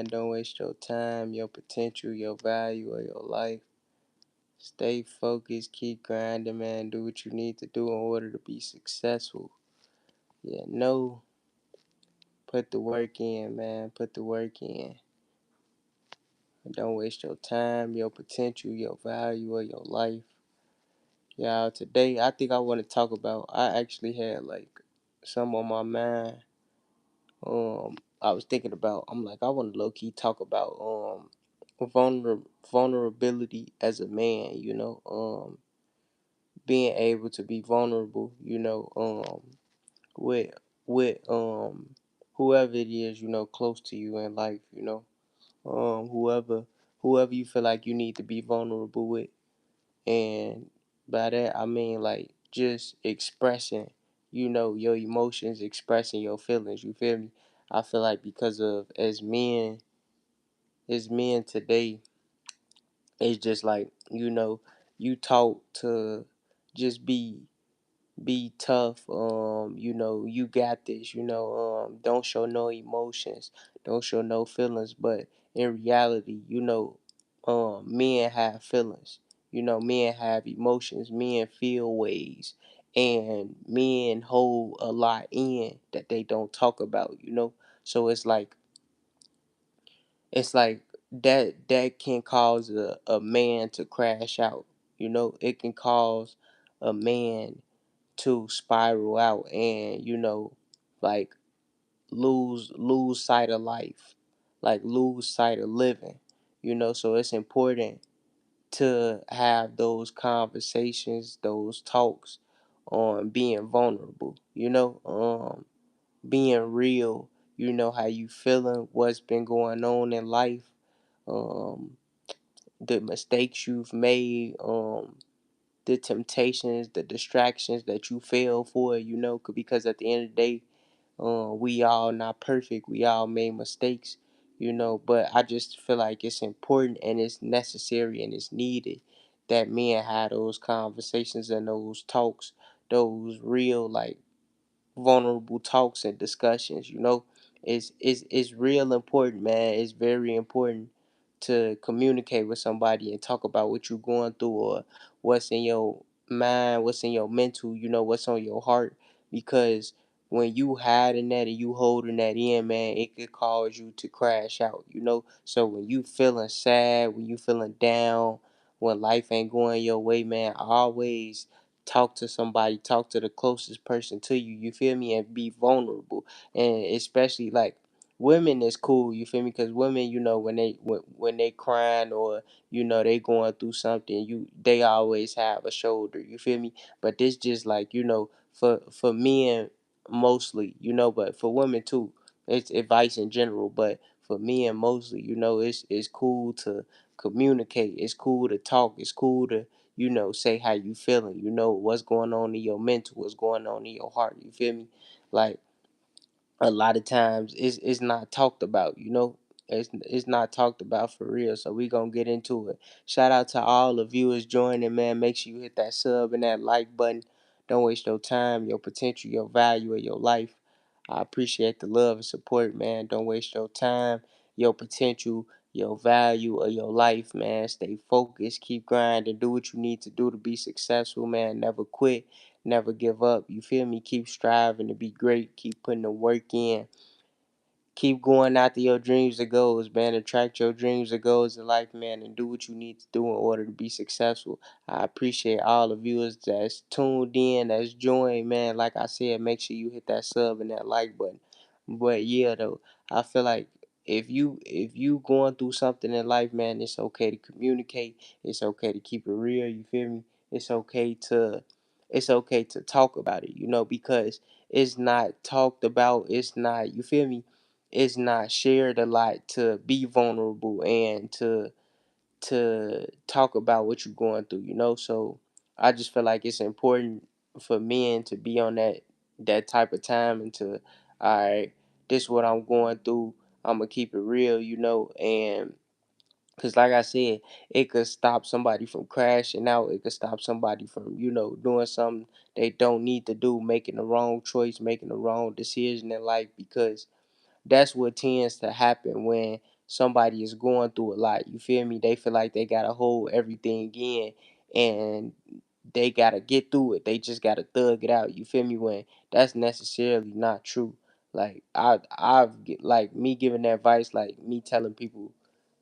man. Don't waste your time, your potential, your value, or your life. Stay focused, keep grinding, man. Do what you need to do in order to be successful. Yeah, no, put the work in, man. Put the work in. Don't waste your time, your potential, your value, or your life. Yeah, today I think I want to talk about. I actually had like some on my mind. I was thinking about. I'm like, I want to low key talk about vulnerability as a man. Being able to be vulnerable. With whoever it is, close to you in life. Whoever you feel like you need to be vulnerable with. And by that I mean like just expressing, your emotions, expressing your feelings. You feel me? I feel like because of as men today, it's just like, you taught to just be tough. You got this. Don't show no emotions, don't show no feelings. But in reality, men have feelings. Men have emotions. Men feel ways, and men hold a lot in that they don't talk about. So it's like that can cause a man to crash out. It can cause a man to spiral out, and like lose sight of life, like lose sight of living. So it's important to have those conversations, those talks on being vulnerable, being real. How you feeling, what's been going on in life, um the mistakes you've made, the temptations, the distractions that you fell for, because at the end of the day, we all not perfect. We all made mistakes, but I just feel like it's important and it's necessary and it's needed that men have those conversations and those talks, those real, like, vulnerable talks and discussions. It's real important, man. It's very important to communicate with somebody and talk about what you're going through, or what's in your mind, what's in your mental, what's on your heart. Because when you hiding that and you holding that in, man, it could cause you to crash out. So when you feeling sad, when you feeling down, when life ain't going your way, man, always talk to somebody, talk to the closest person to you. You feel me? And be vulnerable. And especially like women is cool. You feel me? Because women, when they crying, or they going through something, they always have a shoulder. You feel me? But this just like, for men mostly, but for women too. It's advice in general, but for men mostly, it's cool to communicate. It's cool to talk. It's cool to, say how you feeling. What's going on in your mental, what's going on in your heart. You feel me? Like, a lot of times it's not talked about. It's not talked about for real. So we gonna get into it. Shout out to all the viewers joining, man. Make sure you hit that sub and that like button. Don't waste your time, your potential, your value, or your life. I appreciate the love and support, man. Don't waste your time, your potential, your value, or your life, man. Stay focused, keep grinding, do what you need to do to be successful, man. Never quit, never give up. You feel me? Keep striving to be great, keep putting the work in. Keep going after your dreams and goals, man. Attract your dreams and goals in life, man, and do what you need to do in order to be successful. I appreciate all the viewers that's tuned in, that's joined, man. Like I said, make sure you hit that sub and that like button. But yeah, though, I feel like if you going through something in life, man, it's okay to communicate. It's okay to keep it real. You feel me? It's okay to it's okay to talk about it, because it's not talked about. It's not, you feel me? It's not shared a lot to be vulnerable and to talk about what you're going through. So I just feel like it's important for men to be on that type of time, and to, all right, this is what I'm going through. I'm gonna keep it real, and because, like I said, it could stop somebody from crashing out. It could stop somebody from, doing something they don't need to do, making the wrong choice, making the wrong decision in life. Because that's what tends to happen when somebody is going through a lot. You feel me? They feel like they gotta hold everything in, and they gotta get through it. They just gotta thug it out. You feel me? When that's necessarily not true. Like like me giving that advice, like me telling people,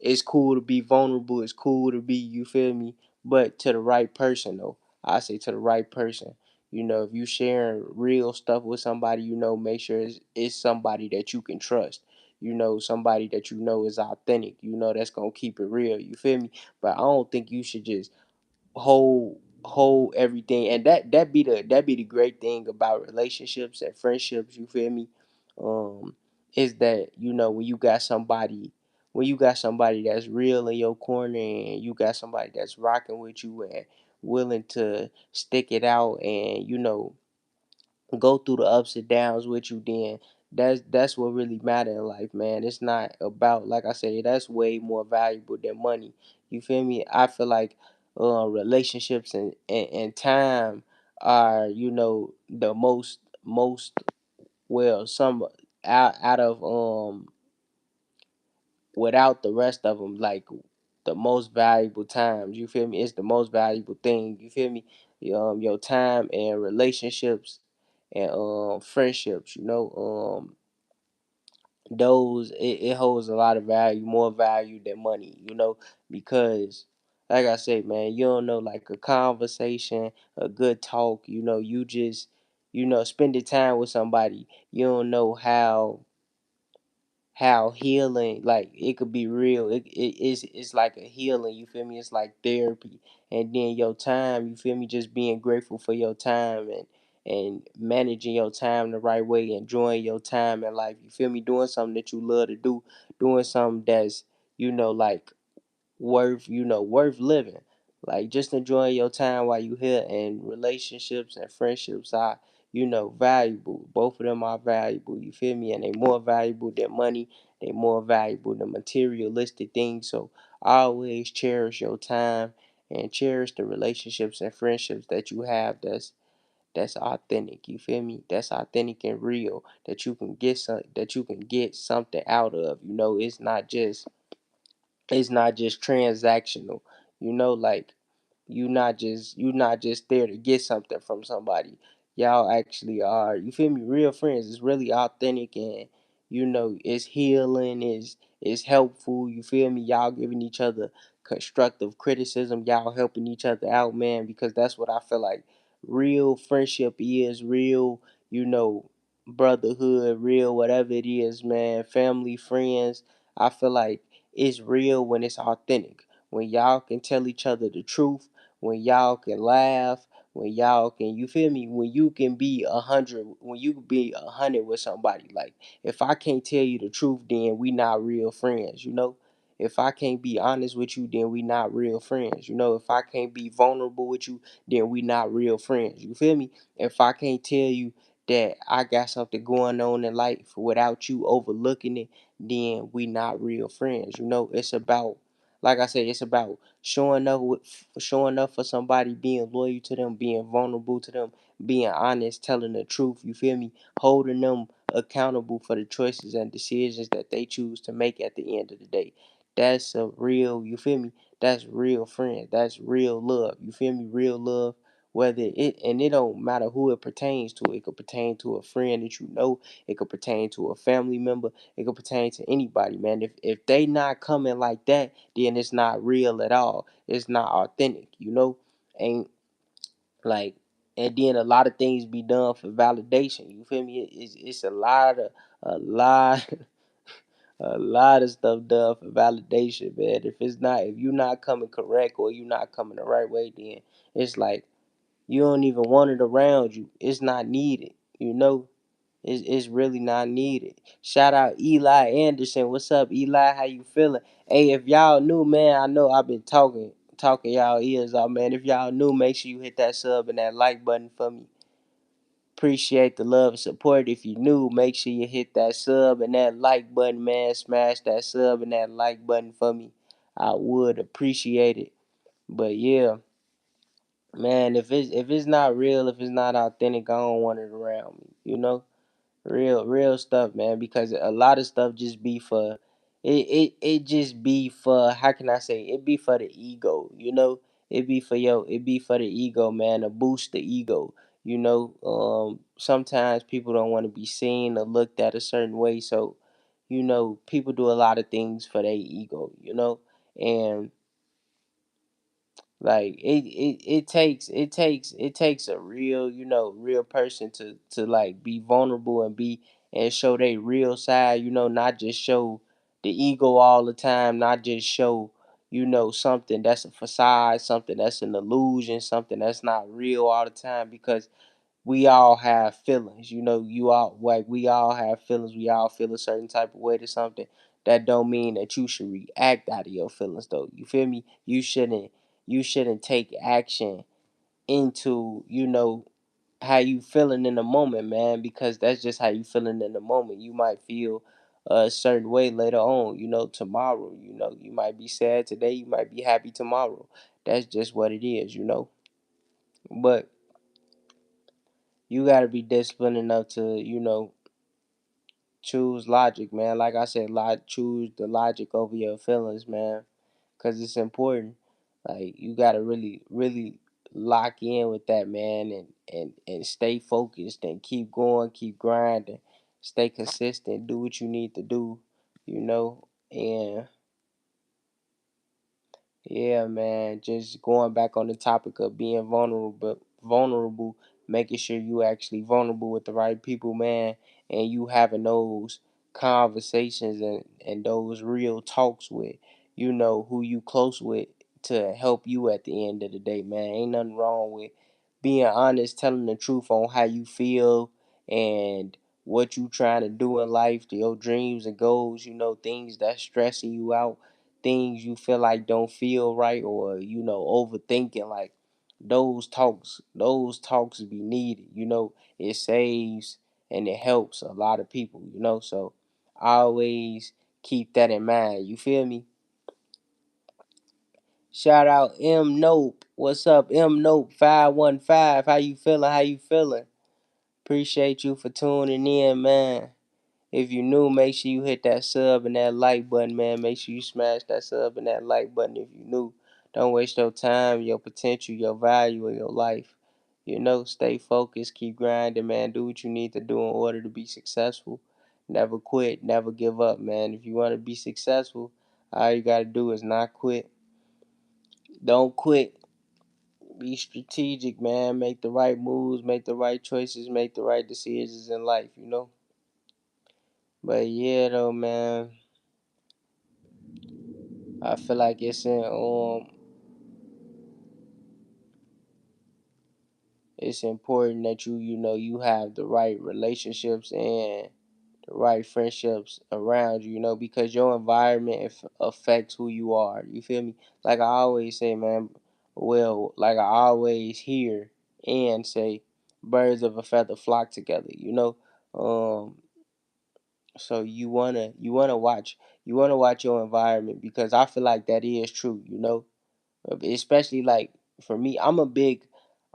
it's cool to be vulnerable. It's cool to be, you feel me? But to the right person though. I say to the right person. You know, if you sharing real stuff with somebody, you know, make sure it's somebody that you can trust. You know, somebody that you know is authentic. You know, that's gonna keep it real. You feel me? But I don't think you should just hold everything, and that be the great thing about relationships and friendships, you feel me? um is that, you know, when you got somebody that's real in your corner, and you got somebody that's rocking with you and willing to stick it out, and you know, go through the ups and downs with you, then that's what really matter in life, man. It's not about, like I say, that's way more valuable than money. You feel me? I feel like relationships and time are, you know, the most well, some out of without the rest of them, like the most valuable times. You feel me? It's the most valuable thing. You feel me? Your time and relationships and friendships. You know, those it holds a lot of value, more value than money. You know, because like I say, man, you don't know, like a conversation, a good talk. You know, you just, you know, spending time with somebody. You don't know how healing, like it could be real. It's like a healing, you feel me? It's like therapy. And then your time, you feel me, just being grateful for your time, and managing your time the right way, enjoying your time in life, you feel me, doing something that you love to do, doing something that's, you know, like worth, you know, worth living. Like just enjoying your time while you here. And relationships and friendships are, you know, valuable. Both of them are valuable. You feel me? And they more valuable than money. They more valuable than materialistic things. So always cherish your time and cherish the relationships and friendships that you have. That's authentic. You feel me? That's authentic and real. That you can get something out of. You know, it's not just transactional. You know, like you not just there to get something from somebody. Y'all actually are, you feel me, real friends. It's really authentic, and you know, it's healing, is helpful. You feel me? Y'all giving each other constructive criticism. Y'all helping each other out, man, because that's what I feel like real friendship is. Real, you know, brotherhood, real whatever it is, man. Family, friends. I feel like it's real when it's authentic. When y'all can tell each other the truth, when y'all can laugh, when y'all can, you feel me, when you can be 100, when you can be 100 with somebody. Like if I can't tell you the truth, then we not real friends, you know. If I can't be honest with you, then we not real friends, you know. If I can't be vulnerable with you, then we not real friends, you feel me. If I can't tell you that I got something going on in life without you overlooking it, then we not real friends, you know. It's about, like I said, it's about showing up for somebody, being loyal to them, being vulnerable to them, being honest, telling the truth. You feel me? Holding them accountable for the choices and decisions that they choose to make at the end of the day. That's a real, you feel me? That's real friend. That's real love. You feel me? Real love. Whether it, and it don't matter who it pertains to. It could pertain to a friend that you know. It could pertain to a family member. It could pertain to anybody, man. If they not coming like that, then it's not real at all. It's not authentic, you know? Ain't like, and then a lot of things be done for validation. You feel me? It's a lot a lot of stuff done for validation, man. If you not coming correct, or you not coming the right way, then it's like you don't even want it around you. It's not needed, you know? It's really not needed. Shout out Eli Anderson. What's up, Eli? How you feeling? Hey, if y'all new, man, I know I've been talking y'all ears off, man. If y'all new, make sure you hit that sub and that like button for me. Appreciate the love and support. If you new, make sure you hit that sub and that like button, man. Smash that sub and that like button for me. I would appreciate it. But yeah, man, if it's not real, if it's not authentic, I don't want it around me. You know? Real stuff, man, because a lot of stuff just be for it just be for, how can I say, it be for the ego, you know. It be for the ego, man, to boost the ego, you know. Sometimes people don't want to be seen or looked at a certain way, so you know, people do a lot of things for their ego, you know. And like it takes a real, you know, real person to like be vulnerable and be and show their real side, you know, not just show the ego all the time, not just show, you know, something that's a facade, something that's an illusion, something that's not real all the time, because we all have feelings, you know. You all, like, we all have feelings, we all feel a certain type of way to something. That don't mean that you should react out of your feelings, though, you feel me. You shouldn't take action into, you know, how you feeling in the moment, man, because that's just how you feeling in the moment. You might feel a certain way later on, you know, tomorrow, you know. You might be sad today, you might be happy tomorrow. That's just what it is, you know. But you got to be disciplined enough to, you know, choose logic, man. Like I said, choose the logic over your feelings, man, because it's important. Like, you got to really, really lock in with that, man, and stay focused and keep going, keep grinding, stay consistent, do what you need to do, you know. And yeah, man. Just going back on the topic of being vulnerable, making sure you actually vulnerable with the right people, man, and you having those conversations and those real talks with, you know, who you close with to help you at the end of the day, man. Ain't nothing wrong with being honest, telling the truth on how you feel and what you trying to do in life, your dreams and goals, you know, things that's stressing you out, things you feel like don't feel right, or you know, overthinking. Like, those talks be needed, you know. It saves and it helps a lot of people, you know. So always keep that in mind, you feel me. Shout out M Nope, what's up M Nope 515, how you feeling, how you feeling? Appreciate you for tuning in, man. If you new, make sure you hit that sub and that like button, man. Make sure you smash that sub and that like button if you new. Don't waste your time, your potential, your value of your life. You know, stay focused, keep grinding, man. Do what you need to do in order to be successful. Never quit, never give up, man. If you want to be successful, all you got to do is not quit. Don't quit. Be strategic, man. Make the right moves, make the right choices, make the right decisions in life, you know. But yeah, though, man. I feel like it's important that you know, you have the right relationships and the right friendships around you, you know, because your environment affects who you are. You feel me? Like I always say, man. Well, like I always hear and say, birds of a feather flock together. You know, so you wanna watch your environment, because I feel like that is true. You know, especially like for me, I'm a big,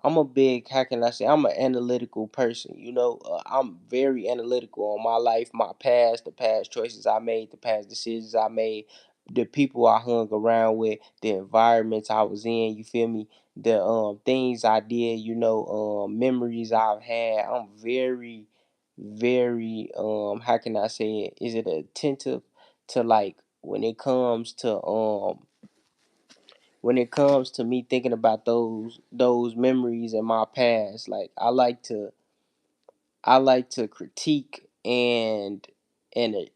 how can I say, I'm an analytical person, you know. I'm very analytical on my life, my past, the past choices I made, the past decisions I made, the people I hung around with, the environments I was in, you feel me, the things I did, you know, memories I've had. I'm very, very, how can I say it, is it attentive to, like, when it comes to me thinking about those memories in my past. Like, I like to critique and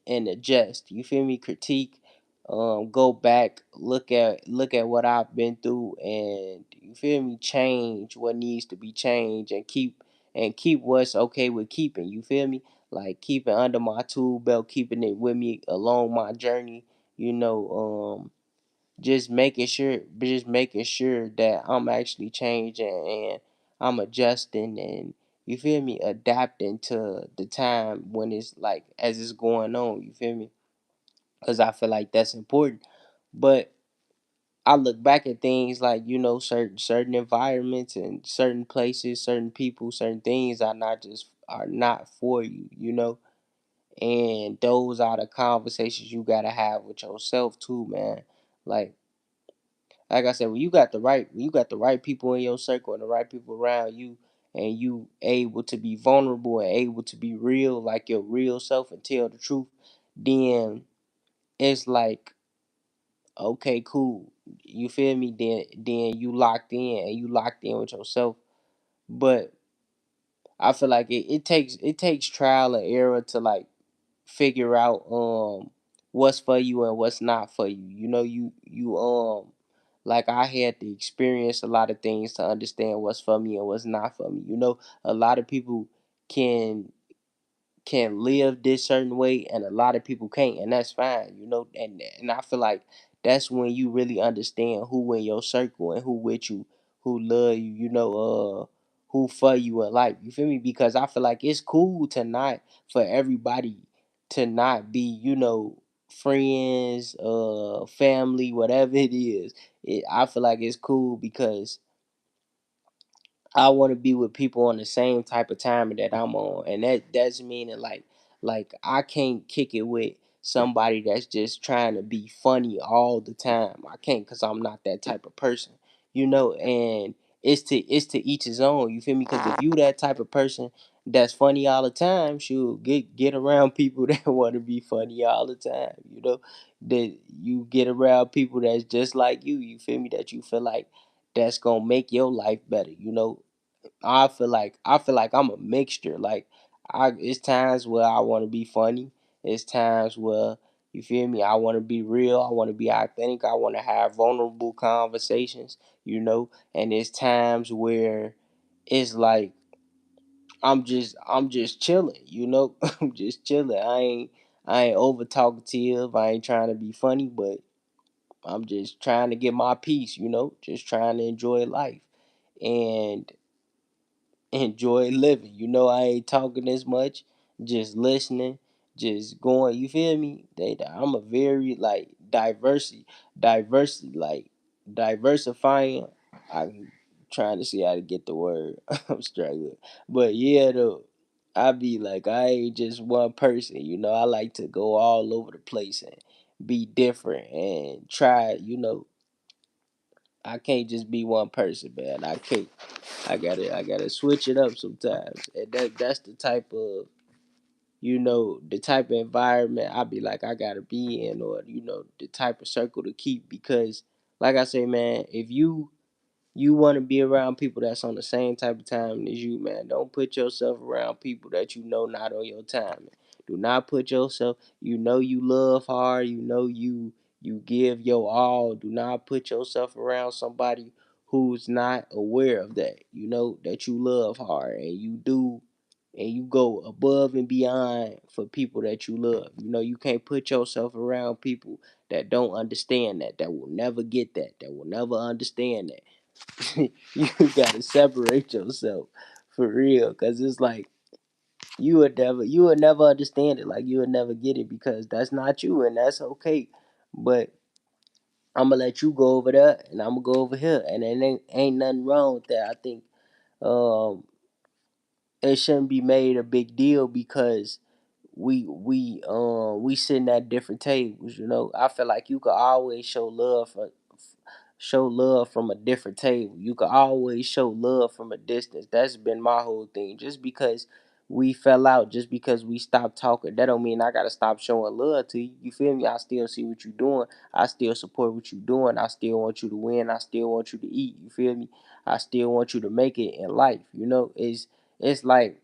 adjust. You feel me? Critique, go back, look at what I've been through, and you feel me? Change what needs to be changed, and keep what's okay with keeping. You feel me? Like, keeping under my tool belt, keeping it with me along my journey. You know, just making sure that I'm actually changing and I'm adjusting, and you feel me, adapting to the time when it's like as it's going on, you feel me? Cuz I feel like that's important. But I look back at things like, you know, certain environments and certain places, certain people, certain things are not for you, you know. And those are the conversations you gotta have with yourself too, man. Like like I said, when you got the right people in your circle and the right people around you, and you able to be vulnerable and able to be real, like your real self, and tell the truth, then it's like, okay, cool. You feel me? Then you locked in, and you locked in with yourself. But I feel like it takes trial and error to like figure out what's for you and what's not for you. You know, you like I had to experience a lot of things to understand what's for me and what's not for me. You know, a lot of people can can live this certain way and a lot of people can't, and that's fine, you know. And I feel like that's when you really understand who in your circle and who with you, who love you, you know, who for you in life. You feel me? Because I feel like it's cool to not, for everybody to not be, you know, friends, family, whatever it is. I feel like it's cool because I want to be with people on the same type of time that I'm on, and that's meaning like I can't kick it with somebody that's just trying to be funny all the time. I can't, cause I'm not that type of person, you know. And it's to each his own. You feel me? Cause if you that type of person that's funny all the time, shoot, get around people that want to be funny all the time. You know, that you get around people that's just like you. You feel me? That you feel like that's gonna make your life better. You know, I feel like I'm a mixture. Like it's times where I want to be funny. It's times where, you feel me, I want to be real. I want to be authentic. I want to have vulnerable conversations. You know, and it's times where it's like I'm just chilling. You know, I'm just chilling. I ain't over talkative. I ain't trying to be funny, but I'm just trying to get my peace. You know, just trying to enjoy life. And enjoy living. You know, I ain't talking as much, just listening, just going. You feel me? I'm a very like diversity, diversifying. I'm trying to see how to get the word. I'm struggling, but yeah, though. I be like, I ain't just one person, you know. I like to go all over the place and be different and try, you know. I can't just be one person, man. I can't. I gotta switch it up sometimes. And that's the type of, you know, the type of environment I be like I gotta be in, or, you know, the type of circle to keep. Because like I say, man, if you want to be around people that's on the same type of time as you, man. Don't put yourself around people that you know not on your time. Do not put yourself. You know you love hard. You know you give your all. Do not put yourself around somebody who's not aware of that. You know that you love hard, and you do, and you go above and beyond for people that you love. You know, you can't put yourself around people that don't understand that will never get that will never understand that. You gotta separate yourself for real, cause it's like you would never understand it, like you would never get it, because that's not you, and that's okay. But I'm gonna let you go over there, and I'm gonna go over here, and it ain't nothing wrong with that. I think um it shouldn't be made a big deal because we sitting at different tables. You know, I feel like you could always show love from a different table. You could always show love from a distance. That's been my whole thing. Just because we fell out, just because we stopped talking, that don't mean I gotta stop showing love to you. You feel me? I still see what you're doing. I still support what you're doing. I still want you to win. I still want you to eat. You feel me? I still want you to make it in life. You know, it's like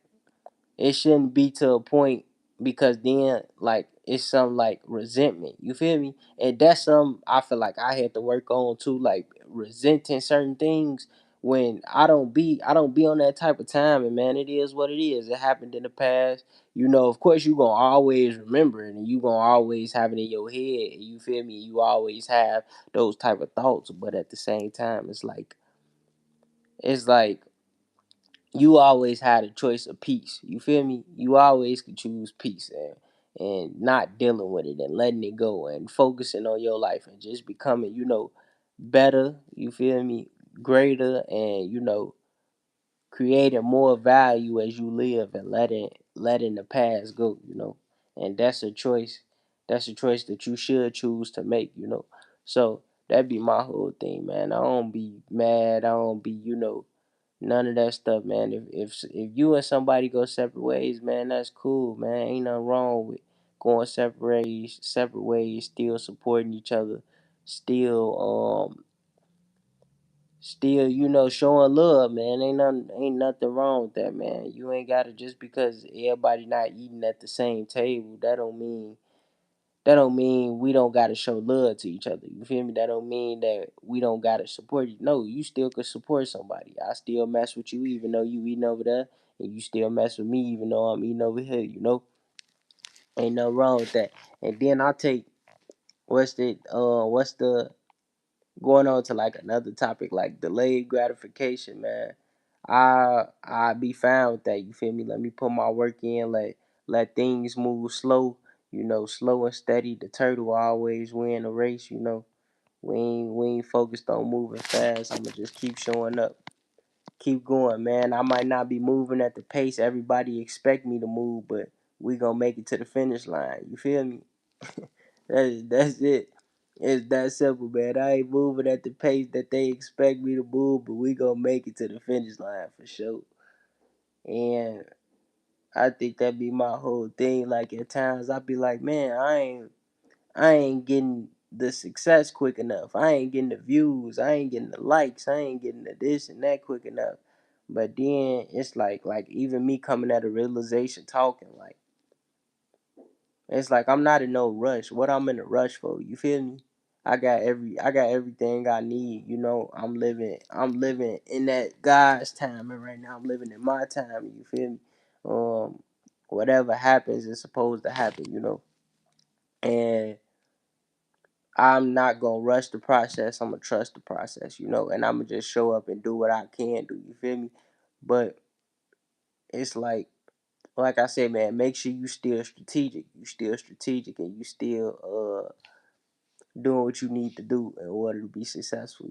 it shouldn't be to a point, because then like it's some like resentment. You feel me? And that's some I feel like I had to work on too, like resenting certain things when I don't be on that type of time. And man, it is what it is. It happened in the past. You know, of course you gonna always remember it, and you gonna always have it in your head. You feel me? You always have those type of thoughts, but at the same time it's like you always had a choice of peace. You feel me? You always could choose peace, and not dealing with it and letting it go and focusing on your life and just becoming, you know, better. You feel me? Greater, and, you know, creating more value as you live, and letting the past go. You know, and that's a choice. That's a choice that you should choose to make, you know. So that'd be my whole thing, man. I don't be mad. I don't be, none of that stuff, man. If you and somebody go separate ways, man, that's cool, man. Ain't nothing wrong with going separate ways, still supporting each other, still still, showing love, man. Ain't nothing wrong with that, man. You ain't gotta, just because everybody not eating at the same table, that don't mean we don't gotta show love to each other. You feel me? That don't mean that we don't gotta support you. No, you still could support somebody. I still mess with you even though you eating over there, and you still mess with me even though I'm eating over here. Ain't no wrong with that. And then I take what's the going on to like another topic, like delayed gratification, man. I be fine with that. You feel me? Let me put my work in. Let things move slow. Slow and steady. The turtle always win the race. We ain't focused on moving fast. I'ma just keep showing up, keep going, man. I might not be moving at the pace everybody expect me to move, but we gonna make it to the finish line. You feel me? That's it. It's that simple, man. I ain't moving at the pace that they expect me to move, but we gonna make it to the finish line for sure. And I think that be my whole thing. Like at times I be like, man, I ain't getting the success quick enough. I ain't getting the views. I ain't getting the likes. I ain't getting the this and that quick enough. But then it's like even me coming at a realization talking, like it's like I'm not in no rush. What I'm in a rush for? You feel me? I got everything I need. I'm living in that God's time, and right now I'm living in my time. You feel me? Whatever happens is supposed to happen. And I'm not gonna rush the process. I'm gonna trust the process, and I'm gonna just show up and do what I can do. You feel me? But it's like I said, man, make sure you still strategic. You still strategic, and you still doing what you need to do in order to be successful,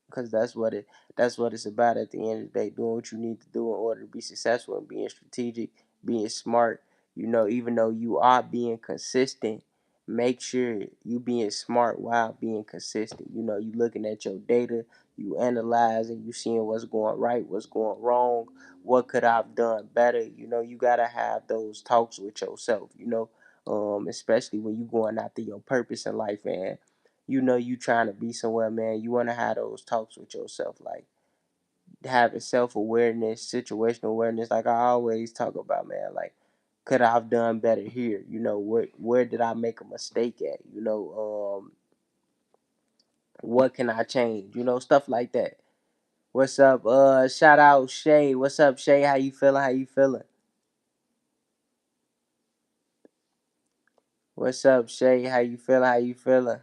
because that's what it's about at the end of the day, doing what you need to do in order to be successful and being strategic, being smart, even though you are being consistent, make sure you being smart while being consistent. You looking at your data, you analyzing, you seeing what's going right, what's going wrong, what could I've done better. You gotta have those talks with yourself, especially when you going after your purpose in life, and you trying to be somewhere, man. You want to have those talks with yourself, like having self-awareness, situational awareness, like I always talk about, man. Like, could I have done better here? Where did I make a mistake at? What can I change? Stuff like that. What's up? Shout out Shay. What's up, Shay? How you feeling? How you feeling? What's up, Shay? How you feeling? How you feeling?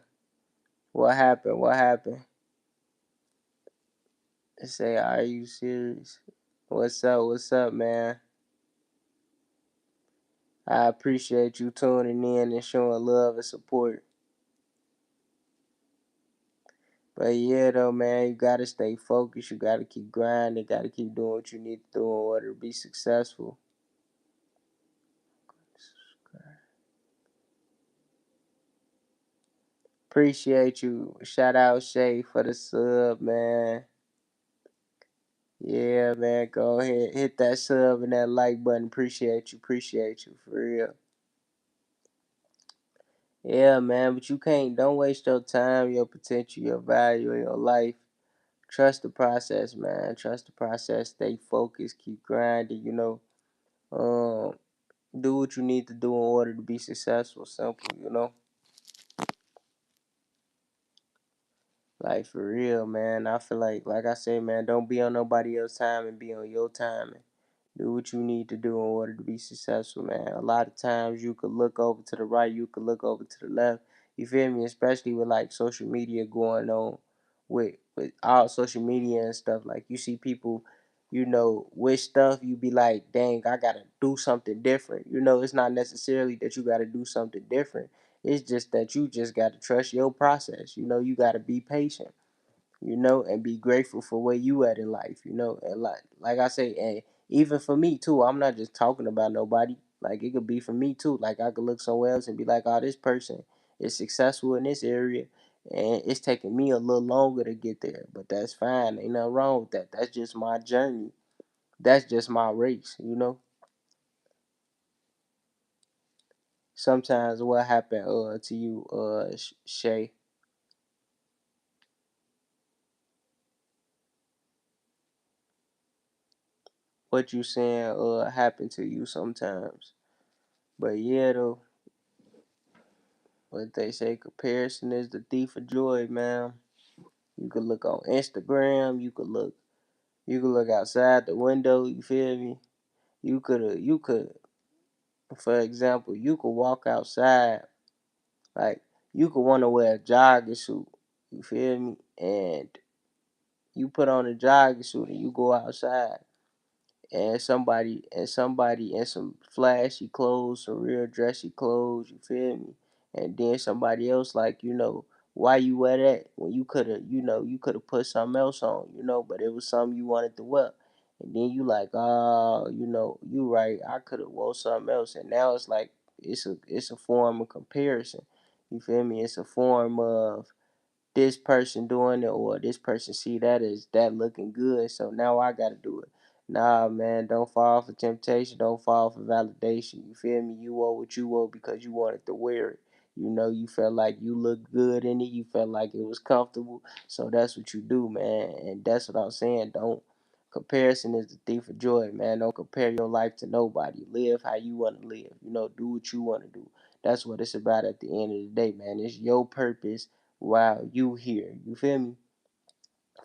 What happened? What happened? They say, are you serious? What's up? What's up, man? I appreciate you tuning in and showing love and support. But yeah, though, man, you gotta stay focused. You gotta keep grinding. Gotta keep doing what you need to do in order to be successful. Appreciate you. Shout out Shay for the sub, man. Yeah, man. Go ahead, hit that sub and that like button. Appreciate you. Appreciate you for real. Yeah, man. But you can't. Don't waste your time, your potential, your value in your life. Trust the process, man. Trust the process. Stay focused. Keep grinding. Um, do what you need to do in order to be successful. Simple. Like for real, man. I feel like I say, man, don't be on nobody else's time and be on your time. Do what you need to do in order to be successful, man. A lot of times you could look over to the right, you could look over to the left. You feel me? Especially with like social media going on, with all social media and stuff. Like you see people, with stuff, you be like, dang, I gotta do something different. It's not necessarily that you gotta do something different. It's just that you just gotta trust your process. You gotta be patient, and be grateful for where you at in life, and like I say, and even for me too, I'm not just talking about nobody. Like it could be for me too. Like I could look somewhere else and be like, oh, this person is successful in this area, and it's taking me a little longer to get there. But that's fine. Ain't nothing wrong with that. That's just my journey. That's just my race. Sometimes what happened to you, Shay? What you saying happened to you sometimes? But yeah though, what they say, comparison is the thief of joy, man. You could look on Instagram, you could look outside the window, you feel me? You could for example, you could walk outside, like you could wanna wear a jogging suit, you feel me? And you put on a jogging suit and you go outside, and somebody in some flashy clothes, some real dressy clothes, you feel me? And then somebody else like, why you wear that when you could have put something else on, but it was something you wanted to wear. And then you like, oh, you right, I could have wore something else. And now it's like it's a form of comparison. You feel me? It's a form of this person doing it, or this person see that as that looking good, so now I gotta do it. Nah, man, don't fall for temptation, don't fall for validation. You feel me? You wore what you wore because you wanted to wear it. You felt like you looked good in it, you felt like it was comfortable, so that's what you do, man. And that's what I'm saying. Don't Comparison is the thief of joy, man. Don't compare your life to nobody. Live how you want to live. Do what you want to do. That's what it's about at the end of the day, man. It's your purpose while you here. You feel me?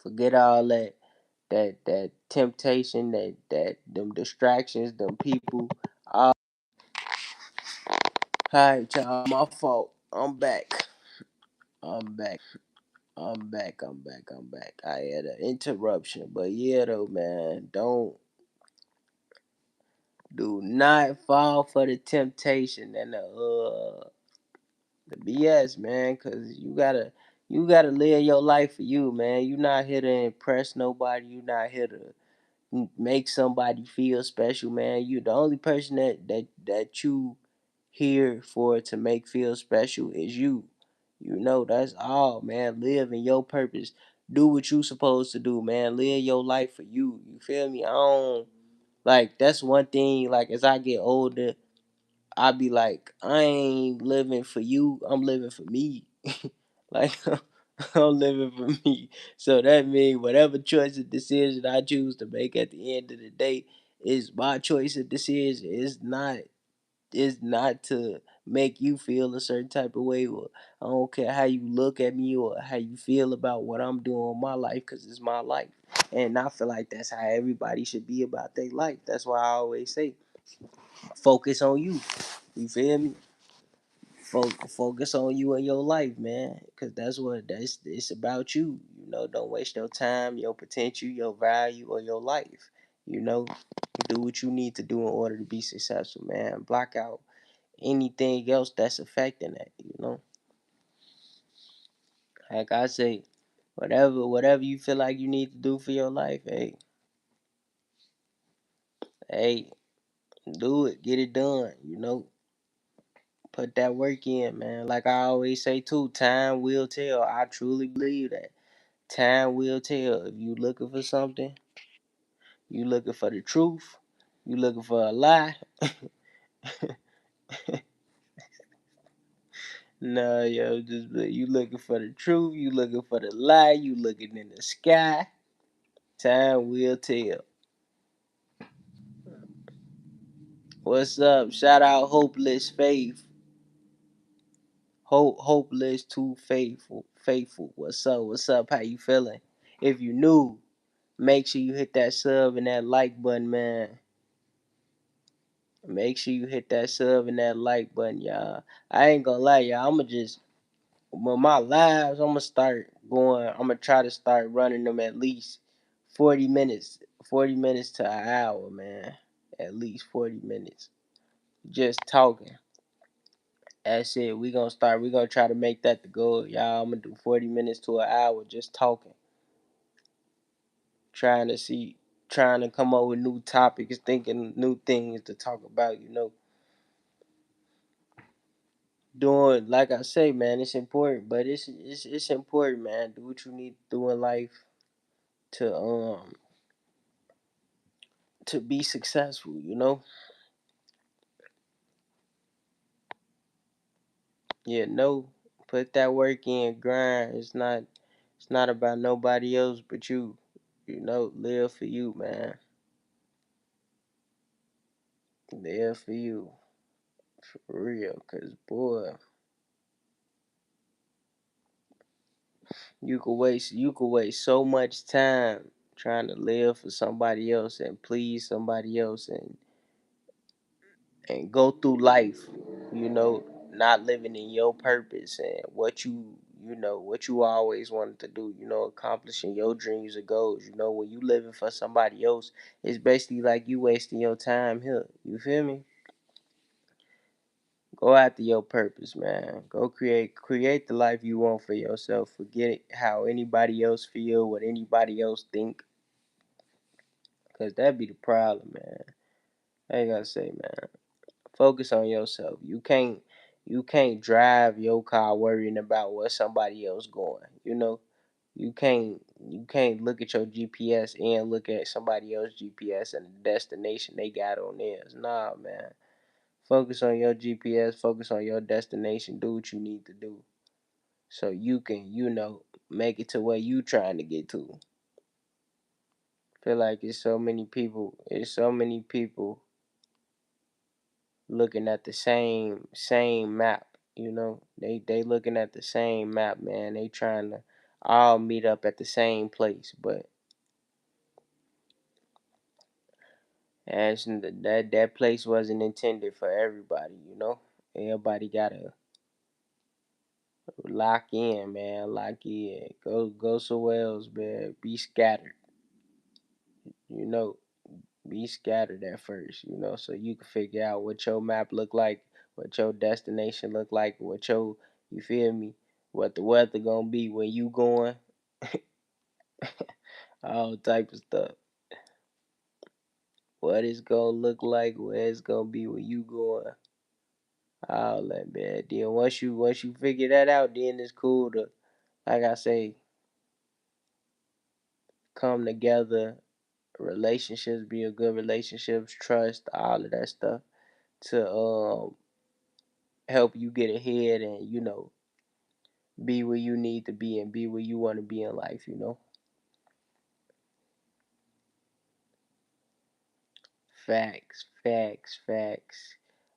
Forget all that temptation, that them distractions, them people. All right, y'all. My fault. I'm back. I'm back. I'm back. I'm back. I'm back. I had an interruption, but yeah, though, man. Do not fall for the temptation and the BS, man. Cause you gotta live your life for you, man. You not here to impress nobody. You not here to make somebody feel special, man. You the only person that you here for to make feel special is you. That's all, man. Live in your purpose. Do what you supposed to do, man. Live your life for you. You feel me? I don't like that's one thing. Like as I get older, I be like, I ain't living for you. I'm living for me. Like I'm living for me. So that means whatever choice or decision I choose to make at the end of the day is my choice or decision. It's not to make you feel a certain type of way, or I don't care how you look at me or how you feel about what I'm doing in my life, because it's my life. And I feel like that's how everybody should be about their life. That's why I always say focus on you. You feel me? Focus on you and your life, man, because that's it's about you. Don't waste your time, your potential, your value, or your life. You know, do what you need to do in order to be successful, man. Block out anything else that's affecting that. Like I say, whatever you feel like you need to do for your life, hey, do it, get it done. Put that work in, man. Like I always say too, time will tell. I truly believe that. Time will tell. If you looking for something, you looking for the truth, you looking for a lie. No, yo, you looking for the truth, you looking for the lie, you looking in the sky. Time will tell. What's up? Shout out Hopeless Faith. Hopeless too faithful. Faithful. What's up? What's up? How you feeling? If you new, make sure you hit that sub and that like button, man. Make sure you hit that sub and that like button, y'all. I ain't gonna lie, y'all. I'ma just with my lives, I'ma try to start running them at least 40 minutes. 40 minutes to an hour, man. At least 40 minutes. Just talking. That's it. We gonna try to make that the goal. Y'all, I'm gonna do 40 minutes to an hour just talking. Trying to see trying to come up with new topics, thinking new things to talk about. doing, like I say, man, it's important, but it's important, man. Do what you need to do in life to to be successful, you know? Yeah, no, put that work in, grind. It's not about nobody else but you. You know, live for you, man. Live for you. For real, cause boy, you could waste so much time trying to live for somebody else and please somebody else and go through life, you know, not living in your purpose and what you always wanted to do, accomplishing your dreams or goals. When you living for somebody else, it's basically like you wasting your time here. You feel me? Go after your purpose, man. Go create the life you want for yourself. Forget how anybody else feel, what anybody else think, cause that be the problem, man. I ain't gotta say, man. Focus on yourself. You can't drive your car worrying about where somebody else going. You can't look at your GPS and look at somebody else's GPS and the destination they got on theirs. Nah, man. Focus on your GPS, focus on your destination, do what you need to do. So you can, make it to where you trying to get to. Feel like it's so many people looking at the same map. They looking at the same map, man. They trying to all meet up at the same place, but that place wasn't intended for everybody. Everybody gotta lock in, man. Lock in. Go somewhere else, man. Be scattered. You know, be scattered at first. So you can figure out what your map look like, what your destination look like, you feel me, what the weather gonna be when you going, all type of stuff. What it's gonna look like, where it's gonna be when you going, all that, man. Then once you figure that out, then it's cool to, like I say, come together. Relationships, be a good relationships, trust, all of that stuff to help you get ahead and be where you need to be and be where you want to be in life. Facts, facts, facts.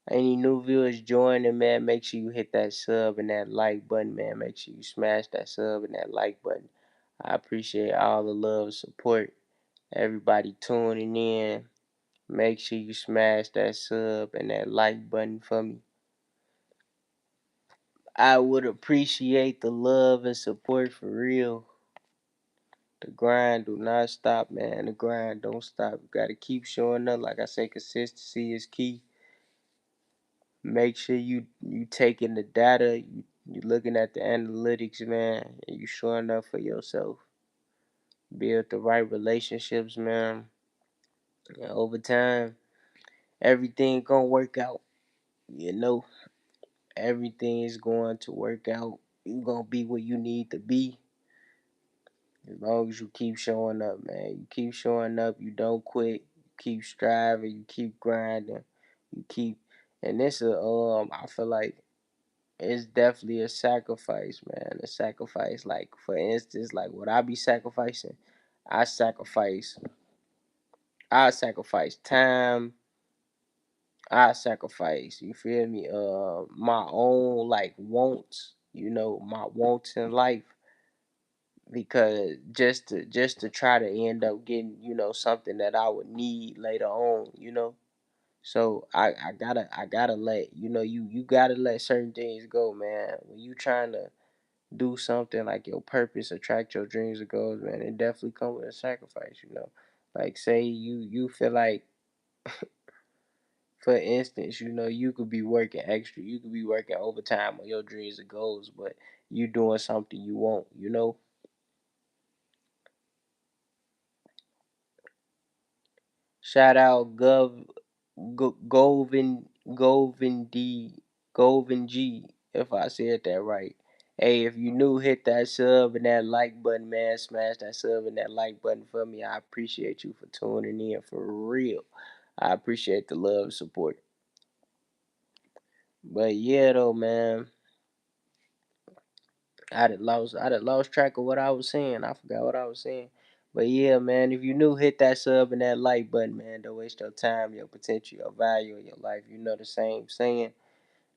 Any new viewers joining, man, make sure you hit that sub and that like button, man. Make sure you smash that sub and that like button. I appreciate all the love and support. Everybody tuning in. Make sure you smash that sub and that like button for me. I would appreciate the love and support for real. The grind do not stop, man. The grind don't stop. You gotta keep showing up. Like I say, consistency is key. Make sure you taking the data, you looking at the analytics, man, and you showing up for yourself. Build the right relationships, man. And over time, everything gonna work out. You know, everything is going to work out. You gonna be where you need to be. As long as you keep showing up, man. You keep showing up, you don't quit, you keep striving, you keep grinding, you keep and I feel like it's definitely a sacrifice, man. A sacrifice. Like for instance, like what I be sacrificing, I sacrifice I sacrifice time, I sacrifice, you feel me, my own like wants, my wants in life because just to try to end up getting something that I would need later on. So I gotta let you gotta let certain things go, man. When you trying to do something like your purpose, attract your dreams or goals, man, it definitely comes with a sacrifice. Like say you feel like, for instance, you could be working extra, you could be working overtime on your dreams or goals, but you doing something you want. Shout out Govin Govin D Govin G. if I said that right. Hey, if you new, hit that sub and that like button, man. Smash that sub and that like button for me. I appreciate you for tuning in for real. I appreciate the love and support. But yeah, though, man, I done lost track of what I was saying. I forgot what I was saying. But yeah, man, if you new, hit that sub and that like button, man. Don't waste your time, your potential, your value in your life. You know the same saying.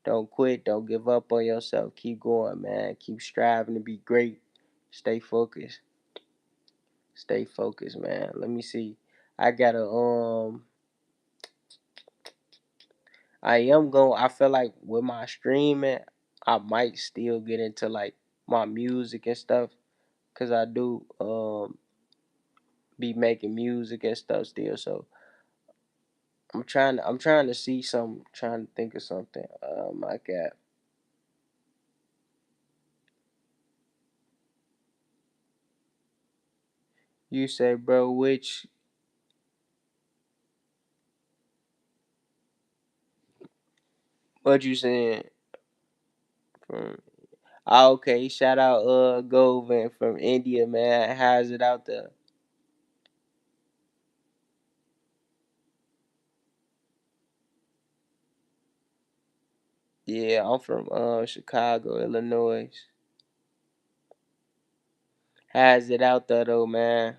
Don't quit. Don't give up on yourself. Keep going, man. Keep striving to be great. Stay focused. Stay focused, man. Let me see. I gotta I feel like with my streaming, I might still get into like my music and stuff. Cause I do be making music and stuff still. So I'm trying to see some trying to think of something. I got you say, bro, which what you saying from okay, shout out Govan from India, man. How's it out there? Yeah, I'm from Chicago, Illinois. How's it out there though, man?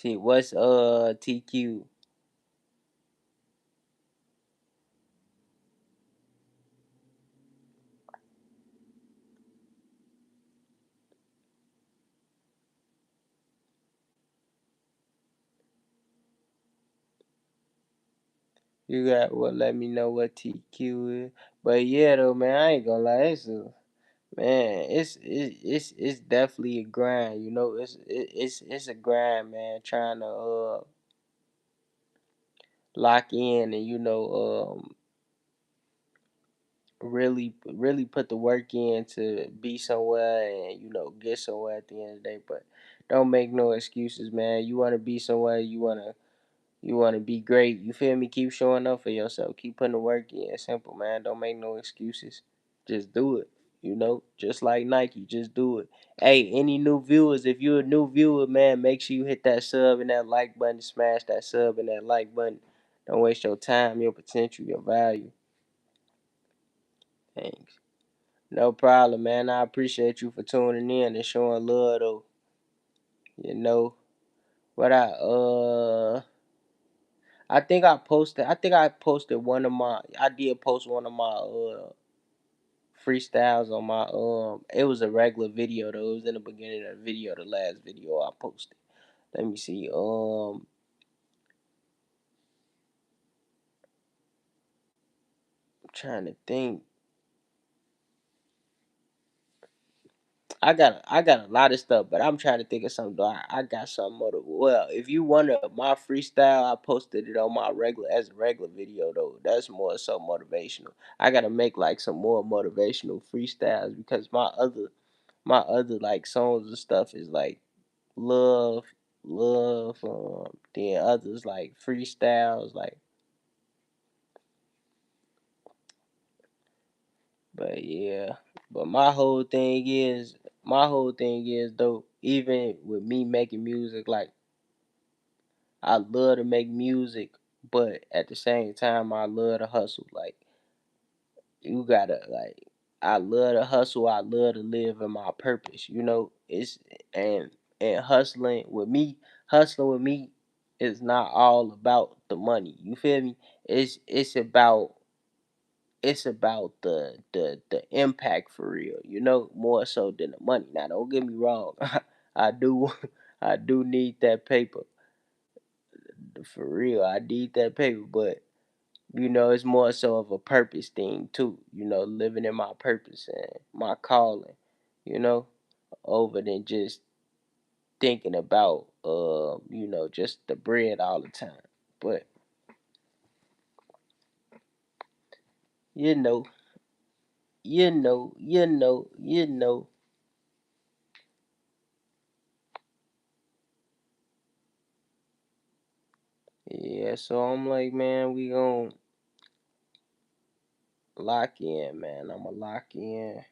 What's TQ? You got what? Let me know what TQ is. But yeah, though, man, I ain't gonna lie. Man, it's definitely a grind. You know, it's a grind, man. Trying to lock in and really put the work in to be somewhere and get somewhere at the end of the day. But don't make no excuses, man. You want to be somewhere. You want to be great. You feel me? Keep showing up for yourself. Keep putting the work in. Simple, man. Don't make no excuses. Just do it. Just like Nike, just do it. Hey, any new viewers, if you're a new viewer, man, make sure you hit that sub and that like button. Smash that sub and that like button. Don't waste your time, your potential, your value. Thanks. No problem, man. I appreciate you for tuning in and showing love, though. You know what I think I posted one of my I did post one of my freestyles on my it was a regular video though. It was in the beginning of the video, the last video I posted. Let me see. I'm trying to think. I got a lot of stuff, but I'm trying to think of something. Though. I got some motive. Well, if you want my freestyle, I posted it on my regular as a regular video though. That's more so motivational. I gotta make like some more motivational freestyles because my other like songs and stuff is like love, love. Then others like freestyles, like. But yeah, but my whole thing is though. Even with me making music, like I love to make music, but at the same time, I love to hustle. Like you gotta like, I love to hustle. I love to live in my purpose. And hustling with me is not all about the money. You feel me? It's about the impact for real. More so than the money. Now, don't get me wrong. I do I do need that paper for real. I need that paper, but it's more so of a purpose thing too. Living in my purpose and my calling. You know, over than just thinking about just the bread all the time. But you know, you know. Yeah, so I'm like, man, we gon' Lock in, man. I'ma lock in.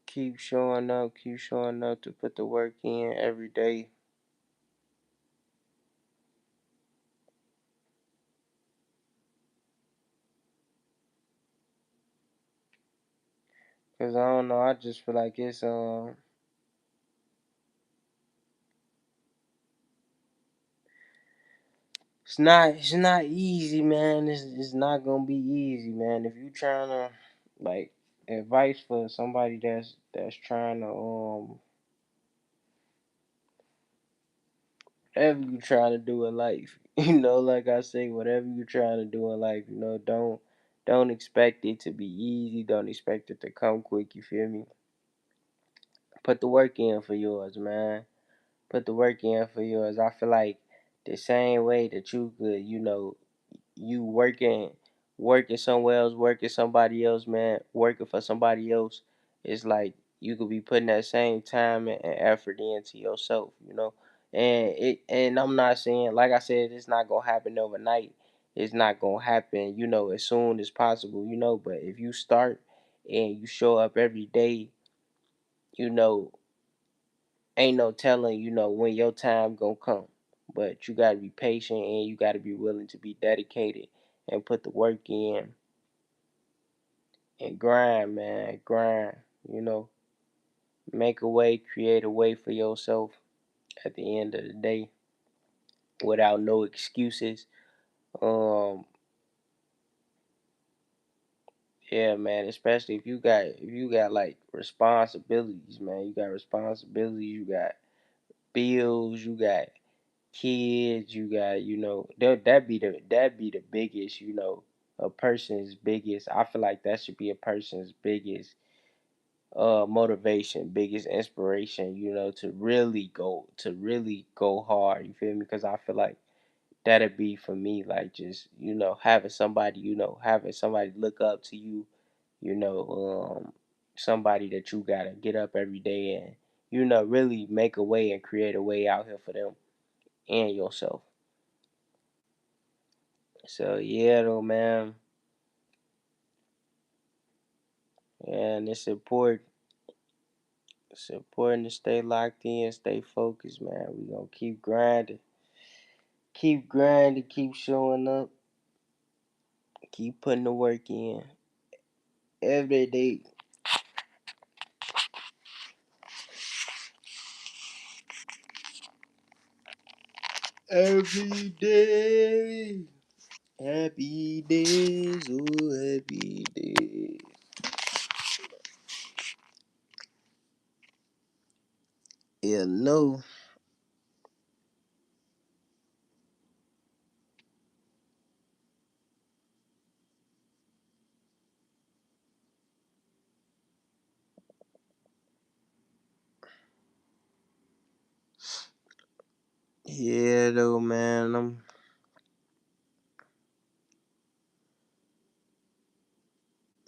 Keep showing up to put the work in every day. Cause I don't know, I just feel like it's not easy, man. It's not gonna be easy, man. If you trying to like advice for somebody that's trying to whatever you trying to do in life, like I say, whatever you trying to do in life, don't expect it to be easy. Don't expect it to come quick. You feel me? Put the work in for yours, man. Put the work in for yours. I feel like the same way that you could, you working somewhere else, working somebody else, man, working for somebody else. It's like you could be putting that same time and effort into yourself. And I'm not saying, like I said, it's not gonna happen overnight. It's not gonna happen, as soon as possible. But if you start and you show up every day, you know, ain't no telling, when your time gonna come. But you gotta be patient and you gotta be willing to be dedicated and put the work in and grind, man. Grind, you know. Make a way, create a way for yourself at the end of the day without no excuses. Um, yeah, man, especially if you got like responsibilities, man. You got responsibilities, you got bills, you got kids, you got, that be the biggest, a person's biggest. I feel like that should be a person's biggest motivation, biggest inspiration, to really go hard. You feel me? Because I feel like that'd be for me, like just, having somebody look up to you, you know, somebody that you gotta get up every day and, really make a way and create a way out here for them and yourself. So yeah, though, man, and it's important. It's important to stay locked in, stay focused, man. We gonna keep grinding, keep showing up, keep putting the work in every day, every day. Happy days, oh happy days. Yeah, no. Yeah, though, man. I'm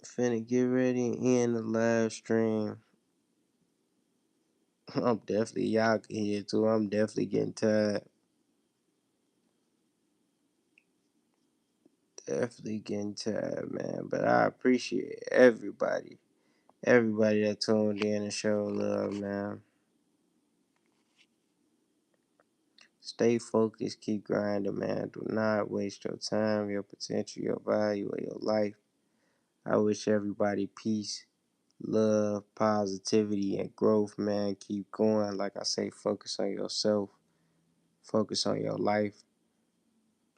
finna get ready and end the live stream. I'm definitely, y'all can hear too. I'm definitely getting tired. Definitely getting tired, man. But I appreciate everybody that tuned in and showed love, man. Stay focused, keep grinding, man. Do not waste your time, your potential, your value, or your life. I wish everybody peace, love, positivity, and growth, man. Keep going. Like I say, focus on yourself, focus on your life,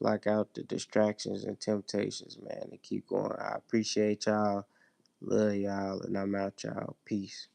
block out the distractions and temptations, man, and keep going. I appreciate y'all, love y'all, and I'm out, y'all. Peace.